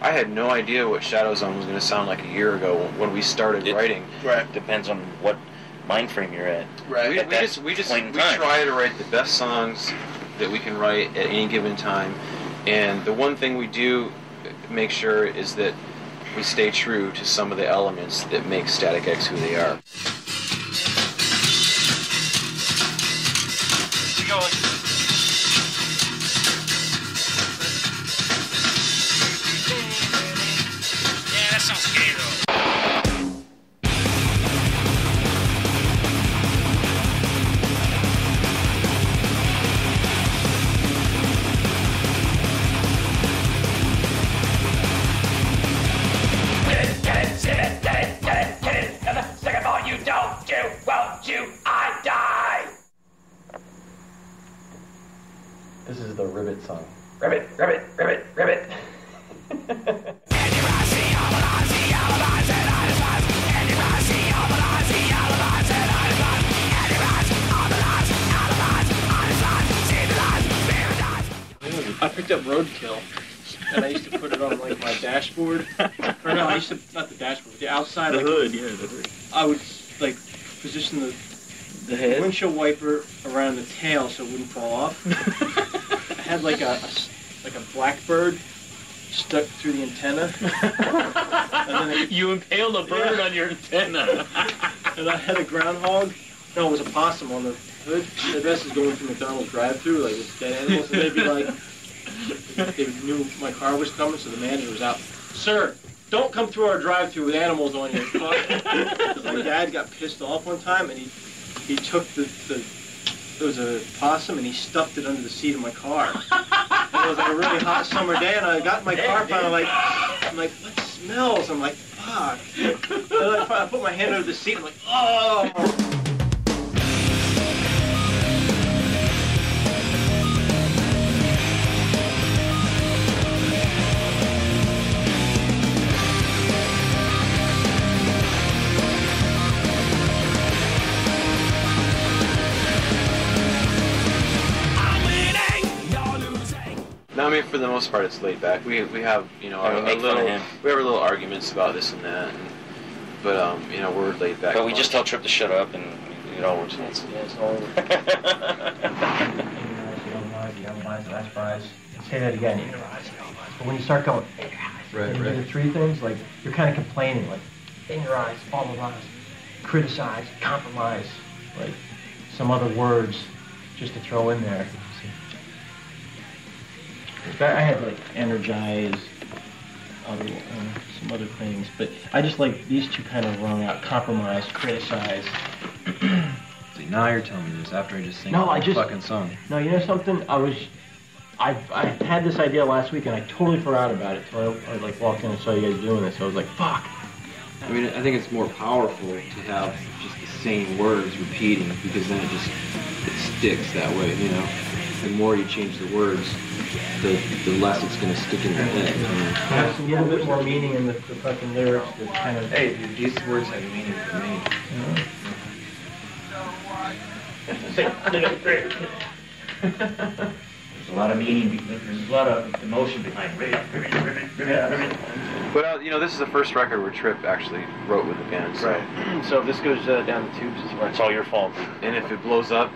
I had no idea what Shadow Zone was going to sound like a year ago when we started writing. Right. Depends on what mind frame you're at. Right. We try to write the best songs that we can write at any given time, and the one thing we do make sure is that we stay true to some of the elements that make Static X who they are. This is the Ribbit song. Ribbit, ribbit, ribbit, ribbit. I picked up Roadkill, and I used to put it on like my dashboard. Or no, I used to, not the dashboard, the outside. The like, hood, yeah, the hood. I would like position the head? windshield wiper around the tail so it wouldn't fall off. I had like a blackbird stuck through the antenna. And then You impaled a bird on your antenna. And I had a groundhog. No, it was a possum on the hood. The rest is going through McDonald's drive-thru, like with dead animals, and they'd be like, they knew my car was coming, so the manager was out. Sir, don't come through our drive-thru with animals on your car. My dad got pissed off one time, and he took there was a possum, and he stuffed it under the seat of my car. And it was like a really hot summer day, and I got in my car, finally, I'm like, what smells? I'm like, fuck. And I put my hand under the seat, I'm like, oh. No, I mean for the most part it's laid back. We have we have little arguments about this and that, but we're laid back. But we just tell Trip to shut up and it all works out. Yeah, it's all over. Say that again. But when you start going, the three things, like you're kind of complaining, like in your eyes, all the lies, criticize, compromise, like some other words just to throw in there. I had like energize, some other things, but I just like these two kind of rung out: compromise, criticize. See, now you're telling me this after I just sang the fucking song. No, you know something? I had this idea last week and I totally forgot about it until I like walked in and saw you guys doing this. So I was like, fuck. I mean, I think it's more powerful to have just the same words repeating because then it sticks that way, you know. The more you change the words, the less it's going to stick in your head. Have a little bit more meaning in the fucking lyrics. Kind of, hey, dude, these words have meaning for me. There's a lot of meaning, there's a lot of emotion behind ribbit. But this is the first record where Trip actually wrote with the band. So. Right. So if this goes down the tubes, it's all your fault. And if it blows up,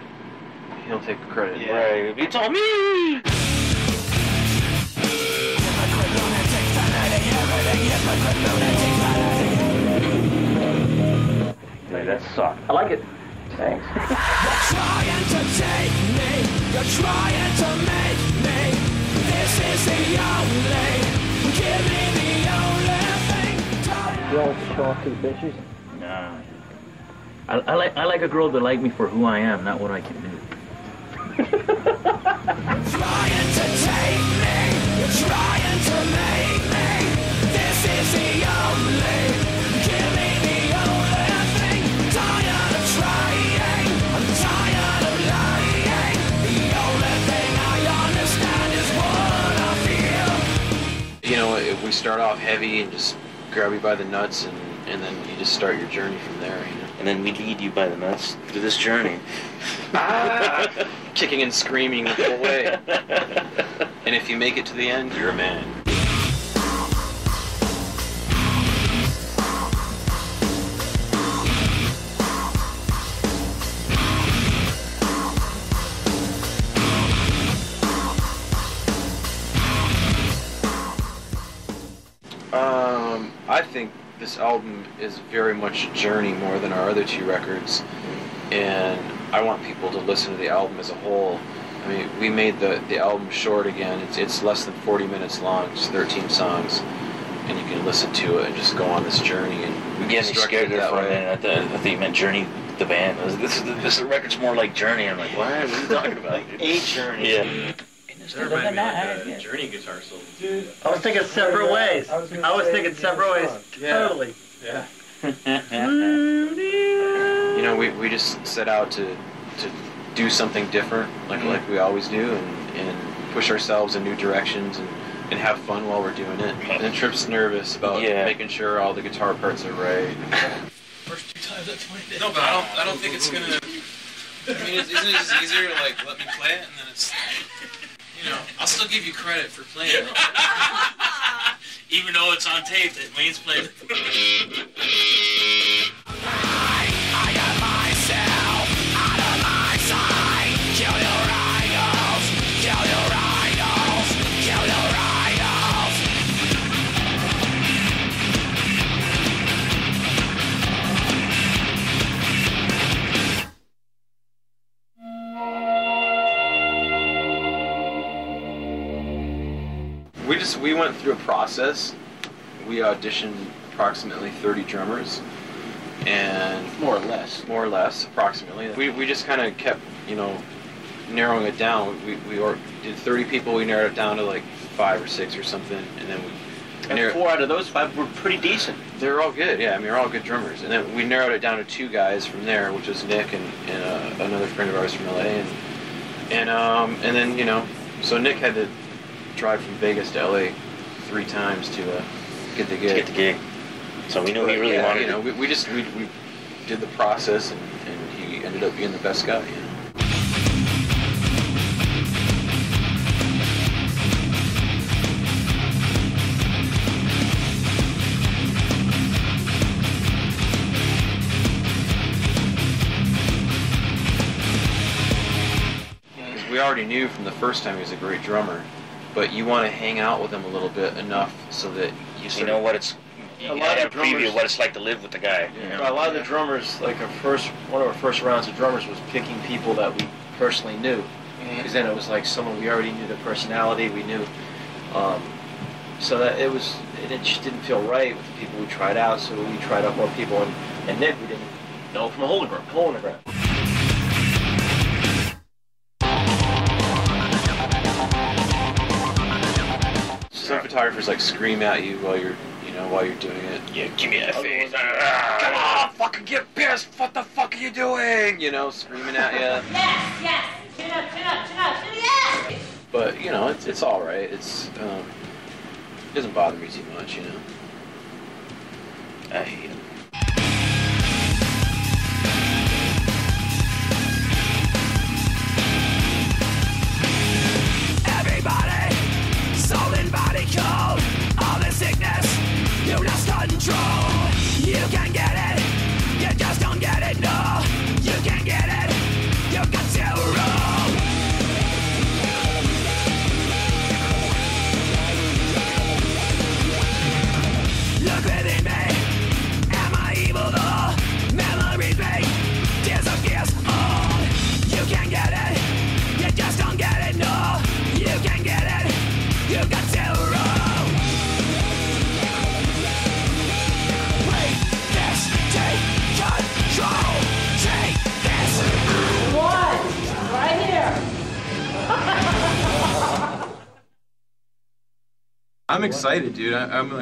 he'll take the credit. Yeah. Right. It's all me! Hey, that sucked. I like it. Thanks. You're trying to take me. You're trying to make me. This is the only. Give me the only thing. You all like to show off to the bitches? Nah. I like a girl that like me for who I am, not what I can do. Trying to take me. You're trying to make me. This is the only. Give me the only thing. Tired of trying. I'm tired of lying. The only thing I understand is what I feel. If we start off heavy and just grab you by the nuts and then you just start your journey from there, And then we lead you by the nuts through this journey. Kicking and screaming the whole way. And if you make it to the end, you're a man. I think this album is very much a journey more than our other 2 records, and I want people to listen to the album as a whole. I mean, we made the album short again. It's less than 40 minutes long, just 13 songs, and you can listen to it and just go on this journey. And we Get me scared there for a minute. I thought you meant Journey, the band. This record's more like Journey. I'm like, what are you talking about? Like a journey. Yeah. The Journey guitar solo. Dude, I was thinking separate ways. I was thinking separate ways. Totally. Yeah. You know, we just set out to do something different, like we always do, and push ourselves in new directions and have fun while we're doing it. And then Trip's nervous about making sure all the guitar parts are right. First 2 times I played it. No, but I don't think it's gonna. I mean, isn't it just easier to like let me play it and then it's. You know, I'll still give you credit for playing it. Even though it's on tape that Wayne's played. I got myself out of my sight. Kill your idols. Kill your idols. Kill your idols. We went through a process. We auditioned approximately 30 drummers, and More or less, approximately. We just kind of kept, narrowing it down. We did 30 people. We narrowed it down to like 5 or 6 or something, and then And 4 out of those 5 were pretty decent. They were all good. Yeah, I mean, they're all good drummers. And then we narrowed it down to 2 guys from there, which was Nick and another friend of ours from LA, and then so Nick had to drive from Vegas to LA 3 times to get the gig. So we knew he really wanted it. We did the process, and he ended up being the best guy. We already knew from the first time he was a great drummer, but you want to hang out with him a little bit enough so that you know what it's. You had a preview of what it's like to live with the guy. A lot of the drummers, like one of our first rounds of drummers was picking people that we personally knew, because then it was like someone we already knew the personality, we knew, so that it just didn't feel right with the people we tried out. So we tried out more people, and Nick we didn't know from a hole in the ground. Some photographers scream at you while you're doing it. Yeah, give me that face. Come on, fucking get pissed! What the fuck are you doing? Screaming at you. Yes. Chin up. Yes. But it's all right. It doesn't bother me too much. I hate him. Everybody, soul and body cold. All the sickness, you lost control. You can get it, you just don't get it. No, you can't get it, you got to roll. Look within me, am I evil though? Memories make tears of gears on. You can't get it, you just don't get it. No, you can't get it, you got to roll. Wait, this, take control. Take this. What? Right here. I'm excited, dude.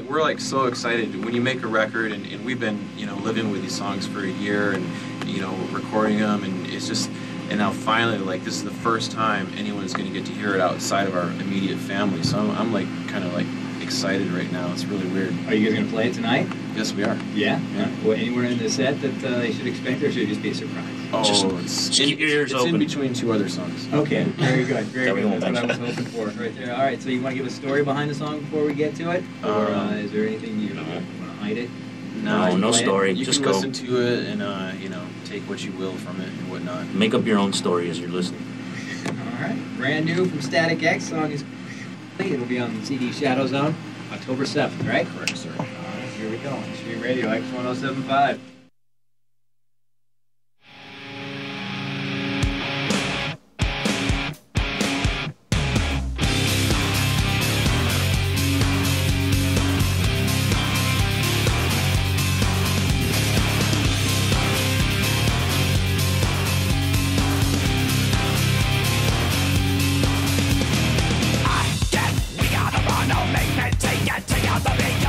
We're so excited when you make a record, and we've been living with these songs for a year, and recording them, and it's just, and now finally this is the first time anyone's going to get to hear it outside of our immediate family. So I'm kind of excited right now. It's really weird. Are you guys going to play it tonight? Yes, we are. Yeah? Well, anywhere in the set that they should expect, or should it just be a surprise? Just keep your ears open. It's in between 2 other songs. Okay, very good, very good. That's what I was mention hoping for right there. All right, so you want to give a story behind the song before we get to it? Or is there anything you want to hide it? No story. You just can go. listen to it and take what you will from it and whatnot. Make up your own story as you're listening. All right, brand new from Static X. Song is it'll be on the CD Shadow Zone. October 7th, right? Correct, sir. All right, here we go. Extreme Radio, X1075. We gotta run, no make me take it out the beat.